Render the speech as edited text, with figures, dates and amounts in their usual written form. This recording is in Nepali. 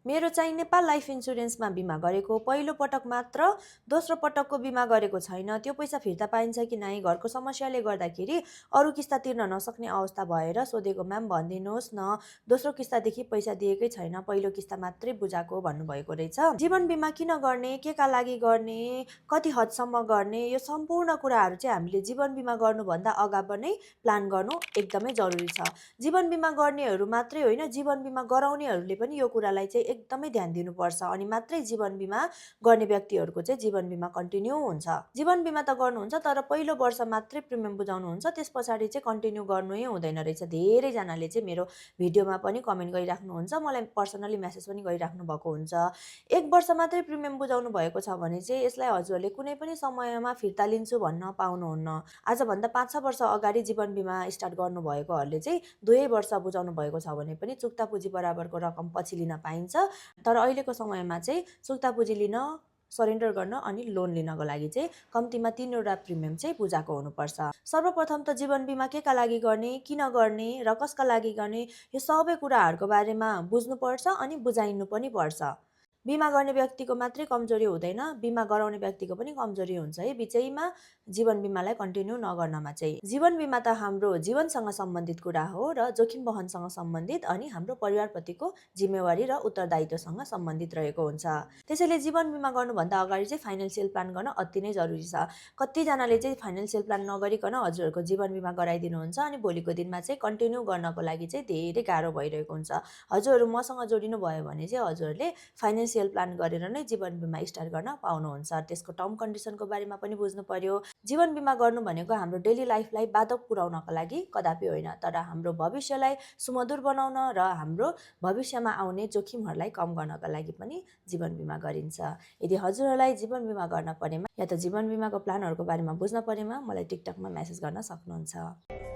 मेरो चाहिँ नेपाल लाइफ इन्सुरेन्समा बिमा गरेको पहिलो पटक मात्र, दोस्रो पटकको बिमा गरेको छैन। त्यो पैसा फिर्ता पाइन्छ कि नै? घरको समस्याले गर्दाखेरि अरू किस्ता तिर्न नसक्ने अवस्था भएर सोधेको। म्याम भनिदिनुहोस् न, दोस्रो किस्तादेखि पैसा दिएकै छैन, पहिलो किस्ता मात्रै बुझाएको भन्नुभएको रहेछ। जीवन बिमा किन गर्ने, के का लागि गर्ने, कति हदसम्म गर्ने, यो सम्पूर्ण कुराहरू चाहिँ हामीले जीवन बिमा गर्नुभन्दा अगावै नै प्लान गर्नु एकदमै जरुरी छ। जीवन बिमा गर्नेहरू मात्रै होइन, जीवन बिमा गराउनेहरूले पनि यो कुरालाई चाहिँ एकदमै ध्यान दिनुपर्छ। अनि मात्रै जीवन बिमा गर्ने व्यक्तिहरूको चाहिँ जीवन बिमा कन्टिन्यू हुन्छ। जीवन बिमा त गर्नुहुन्छ, तर पहिलो वर्ष मात्रै प्रिमियम बुझाउनुहुन्छ, त्यस पछाडि चाहिँ कन्टिन्यू गर्नै हुँदैन रहेछ। धेरैजनाले चाहिँ मेरो भिडियोमा पनि कमेन्ट गरिराख्नुहुन्छ, मलाई पर्सनली मेसेज पनि गरिराख्नु भएको हुन्छ। 1 वर्ष मात्रै प्रिमियम बुझाउनु भएको छ भने चाहिँ यसलाई हजुरहरूले कुनै पनि समयमा फिर्ता लिन्छु भन्न पाउनुहुन्न। आजभन्दा 5-6 वर्ष अगाडि जीवन बिमा स्टार्ट गर्नुभएकोहरूले चाहिँ 2 वर्ष बुझाउनु भएको छ भने पनि चुक्ता पुँजी बराबरको रकम पछि लिन पाइन्छ। तर अहिलेको समयमा चाहिँ चुक्ता पुँजी लिन, सरेन्डर गर्न अनि लोन लिनको लागि चाहिँ कम्तीमा 3 वटा प्रिमियम चाहिँ बुझाएको हुनुपर्छ। सर्वप्रथम त जीवन बिमा के का लागि गर्ने, किन गर्ने र कसका लागि गर्ने, यो सबै कुराहरूको बारेमा बुझ्नुपर्छ अनि बुझाइनु पनि पर्छ। बिमा गर्ने व्यक्तिको मात्रै कमजोरी हुँदैन, बिमा गराउने व्यक्तिको पनि कमजोरी हुन्छ है बिचैमा जीवन बिमालाई कन्टिन्यू नगर्नमा चाहिँ। जीवन बिमा त हाम्रो जीवनसँग सम्बन्धित कुरा हो र जोखिम वहनसँग सम्बन्धित अनि हाम्रो परिवारप्रतिको जिम्मेवारी र उत्तरदायित्वसँग सम्बन्धित रहेको हुन्छ। त्यसैले जीवन बिमा गर्नुभन्दा अगाडि चाहिँ फाइनेन्सियल प्लान गर्न अति नै जरुरी छ। कतिजनाले चाहिँ फाइनेन्सियल प्लान नगरिकन हजुरहरूको जीवन बिमा गराइदिनुहुन्छ अनि भोलिको दिनमा चाहिँ कन्टिन्यू गर्नको लागि चाहिँ धेरै गाह्रो भइरहेको हुन्छ। हजुरहरू मसँग जोडिनु भयो भने चाहिँ हजुरहरूले फाइनेन्सियल प्लान गरेर नै जीवन बिमा स्टार्ट गर्न पाउनुहुन्छ। त्यसको टर्म कन्डिसनको बारेमा पनि बुझ्नु पर्यो। जीवन बिमा गर्नु भनेको हाम्रो डेली लाइफलाई बाधक पुर्याउनको लागि कदापि होइन, तर हाम्रो भविष्यलाई सुमधुर बनाउन र हाम्रो भविष्यमा आउने जोखिमहरूलाई कम गर्नको लागि पनि जीवन बिमा गरिन्छ। यदि हजुरहरूलाई जीवन बिमा गर्न परेमा या त जीवन बिमाको प्लानहरूको बारेमा बुझ्न परेमा मलाई टिकटकमा मेसेज गर्न सक्नुहुन्छ।